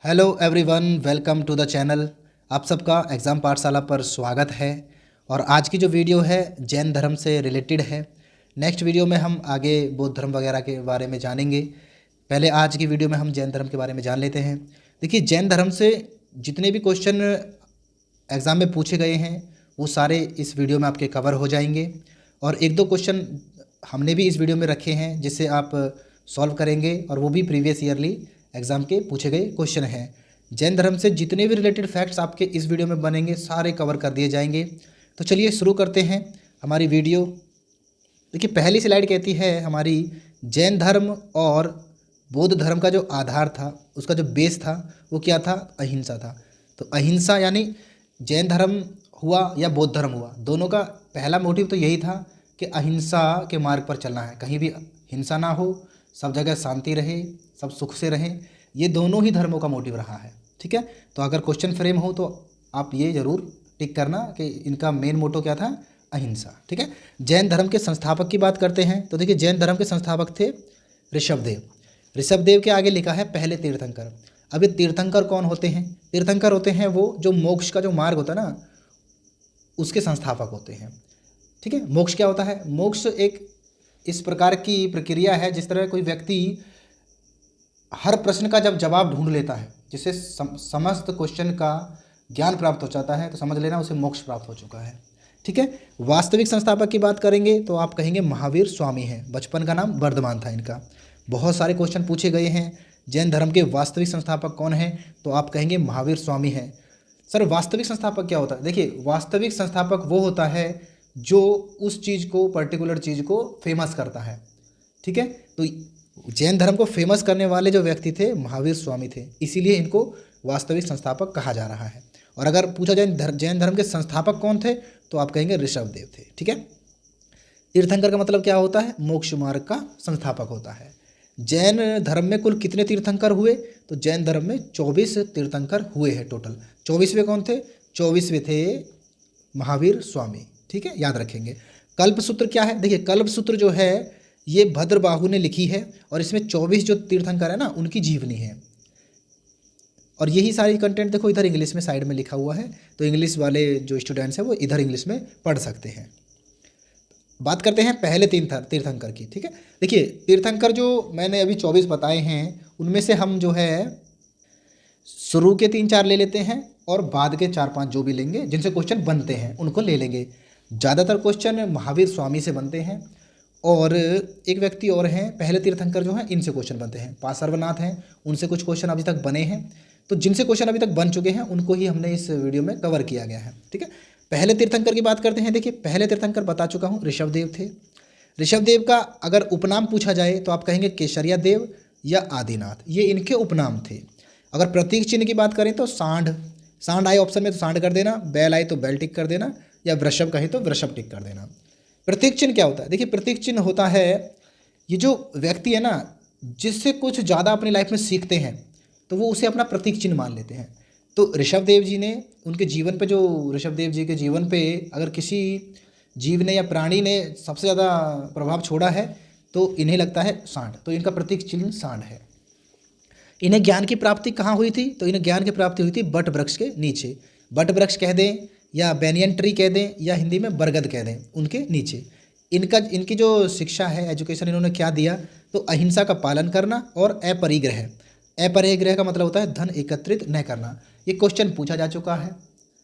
Hello everyone, welcome to the channel. आप सबका exam पाठशाला पर स्वागत है। और आज की जो वीडियो है जैन धर्म से रिलेटेड है। नेक्स्ट वीडियो में हम आगे बौद्ध धर्म वगैरह के बारे में जानेंगे। पहले आज की वीडियो में हम जैन धर्म के बारे में जान लेते हैं। देखिए, जैन धर्म से जितने भी क्वेश्चन एग्ज़ाम में पूछे गए हैं वो सारे इस वीडियो में आपके कवर हो जाएंगे। और एक दो क्वेश्चन हमने भी इस वीडियो में रखे हैं जिससे आप सॉल्व करेंगे, और वो भी प्रीवियस ईयरली एग्ज़ाम के पूछे गए क्वेश्चन हैं। जैन धर्म से जितने भी रिलेटेड फैक्ट्स आपके इस वीडियो में बनेंगे सारे कवर कर दिए जाएंगे। तो चलिए शुरू करते हैं हमारी वीडियो। देखिए, पहली स्लाइड कहती है हमारी, जैन धर्म और बौद्ध धर्म का जो आधार था, उसका जो बेस था वो क्या था? अहिंसा था। तो अहिंसा यानी जैन धर्म हुआ या बौद्ध धर्म हुआ, दोनों का पहला मोटिव तो यही था कि अहिंसा के मार्ग पर चलना है, कहीं भी हिंसा ना हो, सब जगह शांति रहे, सब सुख से रहें। ये दोनों ही धर्मों का मोटिव रहा है। ठीक है, तो अगर क्वेश्चन फ्रेम हो तो आप ये जरूर टिक करना कि इनका मेन मोटो क्या था? अहिंसा। ठीक है, जैन धर्म के संस्थापक की बात करते हैं तो देखिए, जैन धर्म के संस्थापक थे ऋषभदेव। ऋषभदेव के आगे लिखा है पहले तीर्थंकर। अब ये तीर्थंकर कौन होते हैं? तीर्थंकर होते हैं वो जो मोक्ष का जो मार्ग होता है ना, उसके संस्थापक होते हैं। ठीक है, मोक्ष क्या होता है? मोक्ष एक इस प्रकार की प्रक्रिया है जिस तरह कोई व्यक्ति हर प्रश्न का जब जवाब ढूंढ लेता है, जिससे समस्त क्वेश्चन का ज्ञान प्राप्त हो जाता है, तो समझ लेना उसे मोक्ष प्राप्त हो चुका है। ठीक है, वास्तविक संस्थापक की बात करेंगे तो आप कहेंगे महावीर स्वामी हैं। बचपन का नाम वर्धमान था इनका। बहुत सारे क्वेश्चन पूछे गए हैं, जैन धर्म के वास्तविक संस्थापक कौन है? तो आप कहेंगे महावीर स्वामी हैं। सर, वास्तविक संस्थापक क्या होता है? देखिए, वास्तविक संस्थापक वो होता है जो उस चीज़ को, पर्टिकुलर चीज़ को फेमस करता है। ठीक है, तो जैन धर्म को फेमस करने वाले जो व्यक्ति थे महावीर स्वामी थे, इसीलिए इनको वास्तविक संस्थापक कहा जा रहा है। और अगर पूछा जाए जैन धर्म के संस्थापक कौन थे, तो आप कहेंगे ऋषभदेव थे। ठीक है, तीर्थंकर का मतलब क्या होता है? मोक्ष मार्ग का संस्थापक होता है। जैन धर्म में कुल कितने तीर्थंकर हुए? तो जैन धर्म में 24 तीर्थंकर हुए हैं टोटल। 24वें कौन थे? 24वें थे महावीर स्वामी। ठीक है, याद रखेंगे। कल्पसूत्र क्या है? देखिए, कल्पसूत्र जो है ये भद्रबाहु ने लिखी है, और इसमें 24 जो तीर्थंकर है ना, उनकी जीवनी है। और यही सारी कंटेंट देखो इधर इंग्लिश में साइड में लिखा हुआ है, तो इंग्लिश वाले जो स्टूडेंट्स हैं वो इधर इंग्लिश में पढ़ सकते हैं। बात करते हैं पहले तीर्थंकर की। ठीक है, देखिए, तीर्थंकर जो मैंने अभी 24 बताए हैं, उनमें से हम जो है शुरू के 3-4 ले लेते हैं, और बाद के 4-5 जो भी लेंगे जिनसे क्वेश्चन बनते हैं उनको ले लेंगे। ज़्यादातर क्वेश्चन महावीर स्वामी से बनते हैं, और एक व्यक्ति और हैं पहले तीर्थंकर जो हैं, इनसे क्वेश्चन बनते हैं। पार्श्वनाथ हैं, उनसे कुछ क्वेश्चन अभी तक बने हैं। तो जिनसे क्वेश्चन अभी तक बन चुके हैं उनको ही हमने इस वीडियो में कवर किया गया है। ठीक है, पहले तीर्थंकर की बात करते हैं। देखिए, पहले तीर्थंकर बता चुका हूँ, ऋषभदेव थे। ऋषभदेव का अगर उपनाम पूछा जाए तो आप कहेंगे केशरिया देव या आदिनाथ, ये इनके उपनाम थे। अगर प्रतीक चिन्ह की बात करें तो सांड, सांड आए ऑप्शन में तो सांड कर देना, बैल आए तो बैल टिक कर देना, या वृषभ कहें तो वृषभ टिक कर देना। प्रतीक चिन्ह क्या होता है? देखिए, प्रतीक चिन्ह होता है ये जो व्यक्ति है ना, जिससे कुछ ज़्यादा अपनी लाइफ में सीखते हैं तो वो उसे अपना प्रतीक चिन्ह मान लेते हैं। तो ऋषभदेव जी ने उनके जीवन पे, जो ऋषभदेव जी के जीवन पे अगर किसी जीव ने या प्राणी ने सबसे ज़्यादा प्रभाव छोड़ा है तो इन्हें लगता है सांड, तो इनका प्रतीक चिन्ह सांड है। इन्हें ज्ञान की प्राप्ति कहाँ हुई थी? तो इन्हें ज्ञान की प्राप्ति हुई थी बट वृक्ष के नीचे। बट वृक्ष कह दें या बैनियन ट्री कह दें या हिंदी में बरगद कह दें, उनके नीचे इनकी जो शिक्षा है, एजुकेशन, इन्होंने क्या दिया? तो अहिंसा का पालन करना और अपरिग्रह। अपरिग्रह का मतलब होता है धन एकत्रित न करना। ये क्वेश्चन पूछा जा चुका है,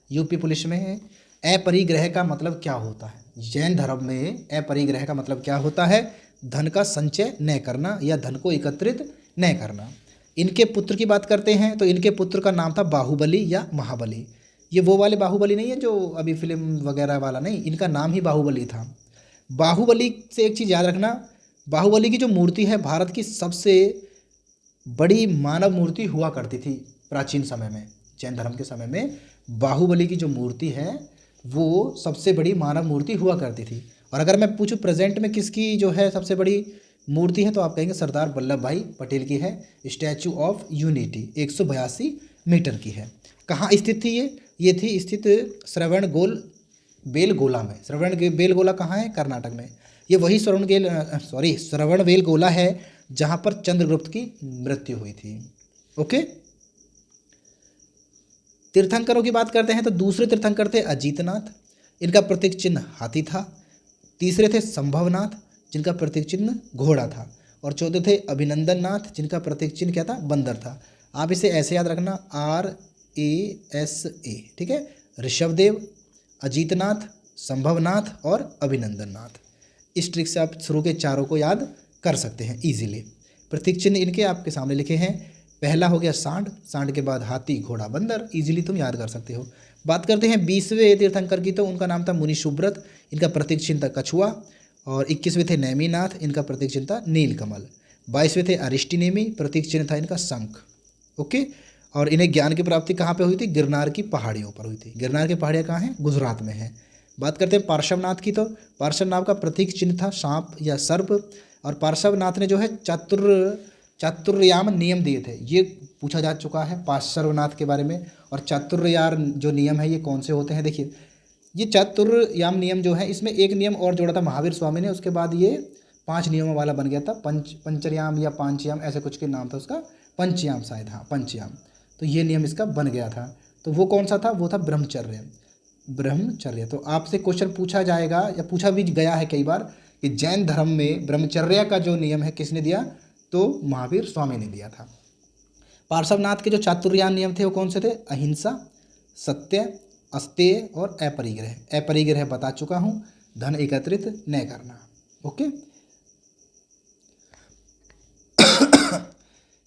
यूपी पुलिस में है। अपरिग्रह का मतलब क्या होता है? जैन धर्म में अपरिग्रह का मतलब क्या होता है? धन का संचय न करना या धन को एकत्रित न करना। इनके पुत्र की बात करते हैं तो इनके पुत्र का नाम था बाहुबली या महाबली। ये वो वाले बाहुबली नहीं है जो अभी फिल्म वगैरह वाला नहीं, इनका नाम ही बाहुबली था। बाहुबली से एक चीज़ याद रखना, बाहुबली की जो मूर्ति है भारत की सबसे बड़ी मानव मूर्ति हुआ करती थी प्राचीन समय में। जैन धर्म के समय में बाहुबली की जो मूर्ति है वो सबसे बड़ी मानव मूर्ति हुआ करती थी। और अगर मैं पूछूं प्रेजेंट में किसकी जो है सबसे बड़ी मूर्ति है, तो आप कहेंगे सरदार वल्लभ भाई पटेल की है। स्टैचू ऑफ यूनिटी 182 मीटर की है। कहाँ स्थित थी ये थी स्थित श्रवण बेलगोला में। श्रवण बेलगोला कहाँ है? कर्नाटक में। ये वही श्रवण बेलगोला है जहाँ पर चंद्रगुप्त की मृत्यु हुई थी। ओके, तीर्थंकरों की बात करते हैं तो दूसरे तीर्थंकर थे अजीतनाथ, इनका प्रतीक चिन्ह हाथी था। तीसरे थे संभवनाथ, जिनका प्रतीक चिन्ह घोड़ा था। और चौथे थे अभिनंदन नाथ, जिनका प्रतीक चिन्ह क्या था, बंदर था। आप इसे ऐसे याद रखना, RASA, ठीक है। ऋषभदेव, अजीतनाथ, संभवनाथ और अभिनंदन नाथ। इस ट्रिक से आप शुरू के चारों को याद कर सकते हैं इजीली। प्रतीक चिन्ह इनके आपके सामने लिखे हैं। पहला हो गया सांड, सांड के बाद हाथी, घोड़ा, बंदर, इजीली तुम याद कर सकते हो। बात करते हैं 20वें तीर्थंकर की, तो उनका नाम था मुनि सुब्रत, इनका प्रतीक चिन्ह था कछुआ। और 21वें थे नेमिनाथ, इनका प्रतीक चिन्ह था नीलकमल। 22वें थे अरिष्टिनेमी, प्रतीक चिन्ह था इनका शंख। ओके। और इन्हें ज्ञान की प्राप्ति कहाँ पे हुई थी, गिरनार की पहाड़ियों पर हुई थी। गिरनार की पहाड़ियाँ कहाँ हैं, गुजरात में है। बात करते हैं पार्श्वनाथ की, तो पार्श्वनाथ का प्रतीक चिन्ह था सांप या सर्प। और पार्श्वनाथ ने जो है चातुर्याम नियम दिए थे, ये पूछा जा चुका है पार्श्वनाथ के बारे में। और चातुर्याम जो नियम है ये कौन से होते हैं, देखिए ये चातुर्याम नियम जो है, इसमें एक नियम और जोड़ा था महावीर स्वामी ने, उसके बाद ये 5 नियमों वाला बन गया था। पंचयाम या पांचयाम ऐसे कुछ के नाम था उसका, पंचयाम शायद, हाँ पंचयाम। तो ये नियम इसका बन गया था। तो वो कौन सा था, वो था ब्रह्मचर्य। ब्रह्मचर्य। तो आपसे क्वेश्चन पूछा जाएगा या पूछा भी गया है कई बार कि जैन धर्म में ब्रह्मचर्य का जो नियम है किसने दिया, तो महावीर स्वामी ने दिया था। पार्श्वनाथ के जो चातुर्याम नियम थे वो कौन से थे, अहिंसा, सत्य, अस्तेय और अपरिग्रह। अपरिग्रह बता चुका हूँ, धन एकत्रित न करना। ओके।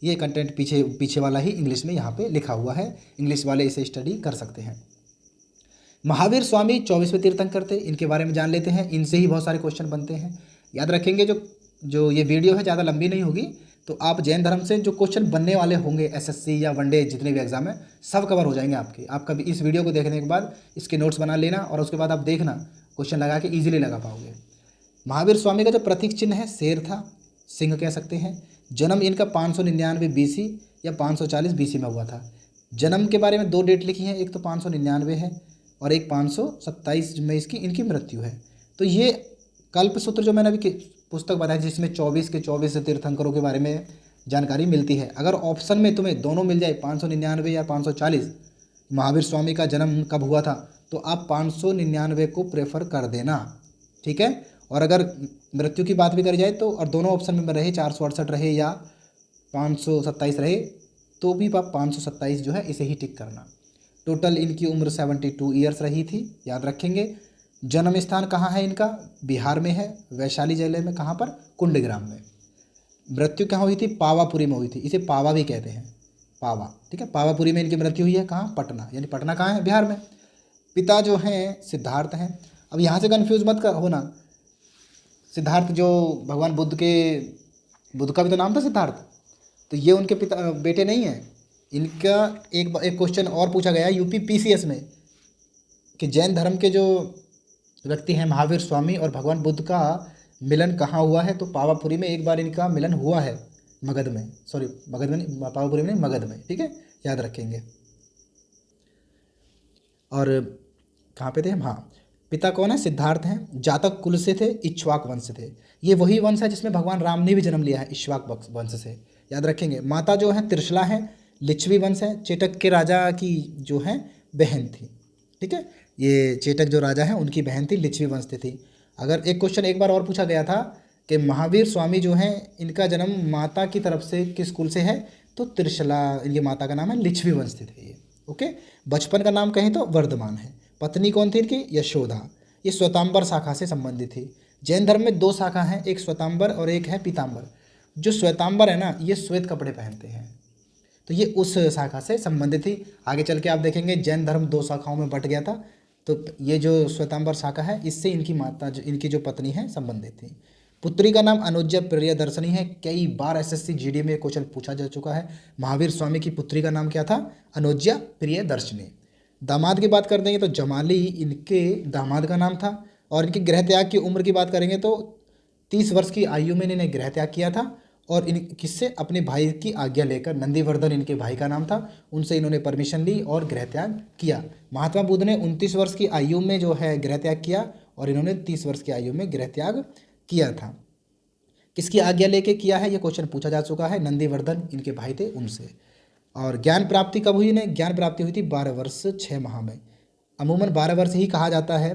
ये कंटेंट पीछे वाला ही इंग्लिश में यहाँ पे लिखा हुआ है, इंग्लिश वाले इसे स्टडी कर सकते हैं। महावीर स्वामी 24वें तीर्थंकर थे, इनके बारे में जान लेते हैं। इनसे ही बहुत सारे क्वेश्चन बनते हैं, याद रखेंगे। जो ये वीडियो है ज़्यादा लंबी नहीं होगी, तो आप जैन धर्म से जो क्वेश्चन बनने वाले होंगे SSC या वनडे जितने भी एग्जाम है सब कवर हो जाएंगे आपके। आप कभी इस वीडियो को देखने के बाद इसके नोट्स बना लेना और उसके बाद आप देखना, क्वेश्चन लगा के ईजिली लगा पाओगे। महावीर स्वामी का जो प्रतीक चिन्ह है शेर था, सिंह कह सकते हैं। जन्म इनका 599 BC या 540 BC में हुआ था। जन्म के बारे में 2 डेट लिखी हैं, एक तो 599 है और एक 527 में इसकी इनकी मृत्यु है। तो ये कल्पसूत्र जो मैंने अभी पुस्तक बताई जिसमें 24 के 24 तीर्थंकरों के बारे में जानकारी मिलती है, अगर ऑप्शन में तुम्हें दोनों मिल जाए 599 या 540 महावीर स्वामी का जन्म कब हुआ था, तो आप 599 को प्रेफर कर देना, ठीक है। और अगर मृत्यु की बात भी करी जाए तो, और दोनों ऑप्शन में रहे 468 रहे या 527 रहे, तो भी आप 527 जो है इसे ही टिक करना। टोटल इनकी उम्र 72 ईयर्स रही थी, याद रखेंगे। जन्म स्थान कहाँ है इनका, बिहार में है, वैशाली जिले में। कहाँ पर, कुंडग्राम में। मृत्यु कहाँ हुई थी, पावापुरी में हुई थी, इसे पावा भी कहते हैं, पावा, ठीक है। पावापुरी में इनकी मृत्यु हुई है। कहाँ, पटना, यानी पटना कहाँ है, बिहार में। पिता जो हैं सिद्धार्थ हैं। अब यहाँ से कन्फ्यूज मत होना, सिद्धार्थ जो भगवान बुद्ध का भी तो नाम था सिद्धार्थ, तो ये उनके पिता बेटे नहीं हैं। इनका एक क्वेश्चन और पूछा गया UP PCS में कि जैन धर्म के जो व्यक्ति हैं महावीर स्वामी और भगवान बुद्ध का मिलन कहाँ हुआ है, तो पावापुरी में एक बार इनका मिलन हुआ है, मगध में, सॉरी मगध में नहीं, पावापुरी में नहीं, मगध में, ठीक है, याद रखेंगे। और कहाँ पे थे हम, हाँ, पिता कौन है, सिद्धार्थ हैं। जातक कुल से थे, इक्ष्वाक वंश से थे। ये वही वंश है जिसमें भगवान राम ने भी जन्म लिया है, इक्ष्वाक वंश से, याद रखेंगे। माता जो है त्रिशला है, लिच्छवी वंश है, चेटक के राजा की जो है बहन थी, ठीक है। ये चेटक जो राजा है उनकी बहन थी, लिच्छवी वंश से थी। अगर एक क्वेश्चन एक बार और पूछा गया था कि महावीर स्वामी जो हैं इनका जन्म माता की तरफ से किस कुल से है, तो त्रिशला, इनकी माता का नाम है, लिच्छवी वंश से थे ये, ओके। बचपन का नाम कहें तो वर्धमान है। पत्नी कौन थी इनकी, यशोदा। ये श्वेतांबर शाखा से संबंधित थी। जैन धर्म में 2 शाखा हैं, एक श्वेतांबर और एक है पीतांबर। जो श्वेतांबर है ना, ये श्वेत कपड़े पहनते हैं, तो ये उस शाखा से संबंधित थी। आगे चल के आप देखेंगे जैन धर्म 2 शाखाओं में बट गया था, तो ये जो श्वेतांबर शाखा है इससे इनकी माता इनकी जो पत्नी है संबंधित थी। पुत्री का नाम अनुज्या प्रियदर्शनी है। कई बार SSC GD में क्वेश्चन पूछा जा चुका है। महावीर स्वामी की पुत्री का नाम क्या था, अनुज्या प्रियदर्शनी। दामाद की बात कर देंगे तो जमाली इनके दामाद का नाम था। और इनके गृह त्याग की उम्र की बात करेंगे तो 30 वर्ष की आयु में इन्होंने गृह त्याग किया था। और इन किससे, अपने भाई की आज्ञा लेकर। नंदीवर्धन इनके भाई का नाम था, उनसे इन्होंने परमिशन ली और गृह त्याग किया। महात्मा बुद्ध ने 29 वर्ष की आयु में जो है गृह त्याग किया और इन्होंने 30 वर्ष की आयु में गृह त्याग किया था। किसकी आज्ञा लेके किया है, ये क्वेश्चन पूछा जा चुका है। नंदीवर्धन इनके भाई थे उनसे। और ज्ञान प्राप्ति कब हुई इन्हें? ज्ञान प्राप्ति हुई थी 12 वर्ष 6 माह में। अमूमन 12 वर्ष ही कहा जाता है,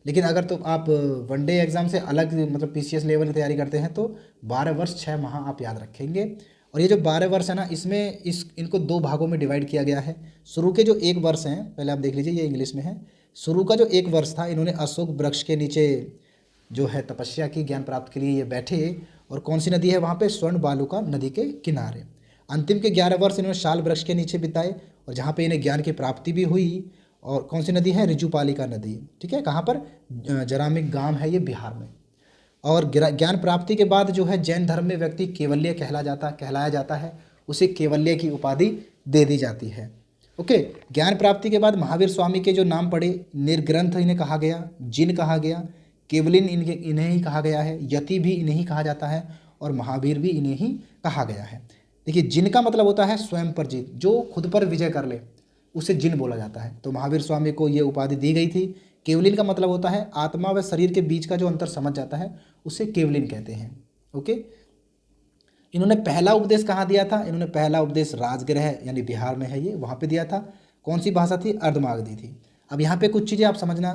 लेकिन अगर तो आप वनडे एग्ज़ाम से अलग मतलब पीसीएस लेवल की तैयारी करते हैं तो 12 वर्ष 6 माह आप याद रखेंगे। और ये जो 12 वर्ष है ना, इसमें इनको 2 भागों में डिवाइड किया गया है। शुरू के जो 1 वर्ष हैं, पहले आप देख लीजिए, ये इंग्लिश में है। शुरू का जो 1 वर्ष था, इन्होंने अशोक वृक्ष के नीचे जो है तपस्या की, ज्ञान प्राप्त के लिए ये बैठे। और कौन सी नदी है वहाँ पे? स्वर्ण बालुका नदी के किनारे। अंतिम के 11 वर्ष इन्होंने शाल वृक्ष के नीचे बिताए, और जहाँ पे इन्हें ज्ञान की प्राप्ति भी हुई। और कौन सी नदी है? ऋजुपालिका नदी। ठीक है, कहाँ पर? जरामिक गांव है ये, बिहार में। और ज्ञान प्राप्ति के बाद जो है जैन धर्म में व्यक्ति केवल्य कहलाया जाता है, उसे केवल्य की उपाधि दे दी जाती है। ओके, ज्ञान प्राप्ति के बाद महावीर स्वामी के जो नाम पड़े, निर्ग्रंथ इन्हें कहा गया, जिन कहा गया, केवलिन इन्हें ही कहा गया है, यति भी इन्हें ही कहा जाता है, और महावीर भी इन्हें ही कहा गया है। देखिए, जिन का मतलब होता है स्वयं पर जीत, जो खुद पर विजय कर ले उसे जिन बोला जाता है। तो महावीर स्वामी को ये उपाधि दी गई थी। केवलिन का मतलब होता है आत्मा व शरीर के बीच का जो अंतर समझ जाता है, उसे केवलिन कहते हैं। ओके, इन्होंने पहला उपदेश कहाँ दिया था? इन्होंने पहला उपदेश राजगृह यानी बिहार में है ये, वहाँ पे दिया था। कौन सी भाषा थी? अर्धमागधी थी। अब यहाँ पे कुछ चीज़ें आप समझना।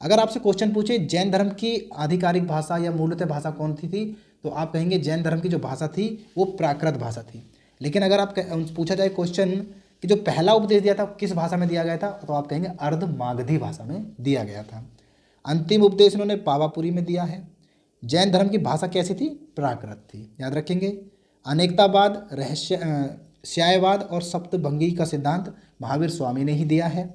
अगर आपसे क्वेश्चन पूछे जैन धर्म की आधिकारिक भाषा या मूलतः भाषा कौन सी थी, तो आप कहेंगे जैन धर्म की जो भाषा थी वो प्राकृत भाषा थी। लेकिन अगर आप पूछा जाए क्वेश्चन कि जो पहला उपदेश दिया था किस भाषा में दिया गया था, तो आप कहेंगे अर्धमागधी भाषा में दिया गया था। अंतिम उपदेश इन्होंने पावापुरी में दिया है। जैन धर्म की भाषा कैसी थी? प्राकृत थी, याद रखेंगे। अनेकतावाद, श्यायवाद और सप्तभंगी का सिद्धांत महावीर स्वामी ने ही दिया है।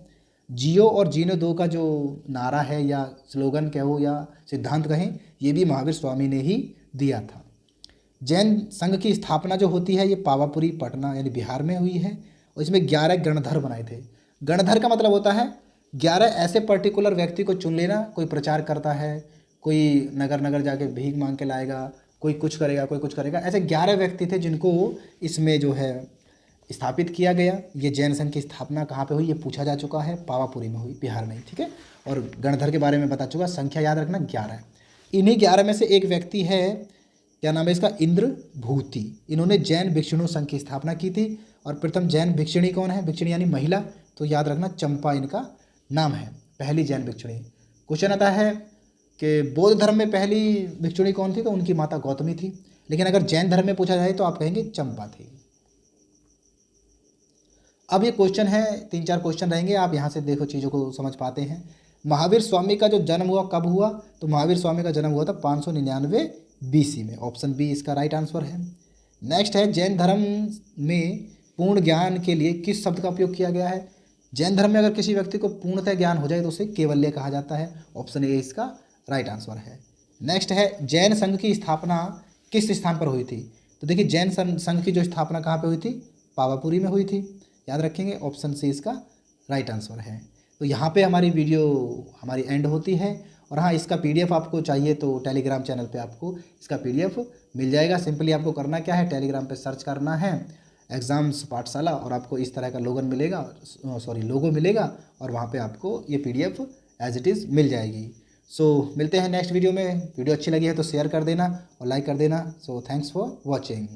जियो और जीनो दो का जो नारा है या स्लोगन कहो या सिद्धांत कहें, ये भी महावीर स्वामी ने ही दिया था। जैन संघ की स्थापना जो होती है ये पावापुरी, पटना यानी बिहार में हुई है, और इसमें 11 गणधर बनाए थे। गणधर का मतलब होता है 11 ऐसे पर्टिकुलर व्यक्ति को चुन लेना। कोई प्रचार करता है, कोई नगर नगर जाके भीख मांग के लाएगा, कोई कुछ करेगा, कोई कुछ करेगा। ऐसे 11 व्यक्ति थे जिनको इसमें जो है स्थापित किया गया। ये जैन संघ की स्थापना कहाँ पे हुई ये पूछा जा चुका है, पावापुरी में हुई, बिहार में ही। ठीक है, और गणधर के बारे में बता चुका। संख्या याद रखना 11। इन्हीं 11 में से एक व्यक्ति है, क्या नाम है इसका? इंद्रभूति। इन्होंने जैन भिक्षुणु संघ की स्थापना की थी। और प्रथम जैन भिक्षुणी कौन है? भिक्षुणी यानी महिला, तो याद रखना चंपा इनका नाम है, पहली जैन भिक्षुणी। क्वेश्चन आता है कि बौद्ध धर्म में पहली भिक्षुणी कौन थी, तो उनकी माता गौतमी थी। लेकिन अगर जैन धर्म में पूछा जाए तो आप कहेंगे चंपा थी। अब ये क्वेश्चन है, 3-4 क्वेश्चन रहेंगे, आप यहाँ से देखो चीज़ों को समझ पाते हैं। महावीर स्वामी का जो जन्म हुआ कब हुआ? तो महावीर स्वामी का जन्म हुआ था 599 BC में। ऑप्शन बी इसका राइट आंसर है। नेक्स्ट है, जैन धर्म में पूर्ण ज्ञान के लिए किस शब्द का उपयोग किया गया है? जैन धर्म में अगर किसी व्यक्ति को पूर्णतः ज्ञान हो जाए तो उसे केवल्य कहा जाता है। ऑप्शन ए इसका राइट आंसर है। नेक्स्ट है, जैन संघ की स्थापना किस स्थान पर हुई थी? तो देखिए, जैन संघ की जो स्थापना कहाँ पे हुई थी? पावापुरी में हुई थी, याद रखेंगे। ऑप्शन सी इसका राइट आंसर है। तो यहाँ पे हमारी वीडियो हमारी एंड होती है। और हाँ, इसका PDF आपको चाहिए तो टेलीग्राम चैनल पे आपको इसका PDF मिल जाएगा। सिंपली आपको करना क्या है, टेलीग्राम पे सर्च करना है एग्ज़ाम्स पाठशाला, और आपको इस तरह का लोगो मिलेगा, और वहाँ पे आपको ये PDF एज इट इज़ मिल जाएगी। सो मिलते हैं नेक्स्ट वीडियो में। वीडियो अच्छी लगी है तो शेयर कर देना और लाइक कर देना। So thanks for watching.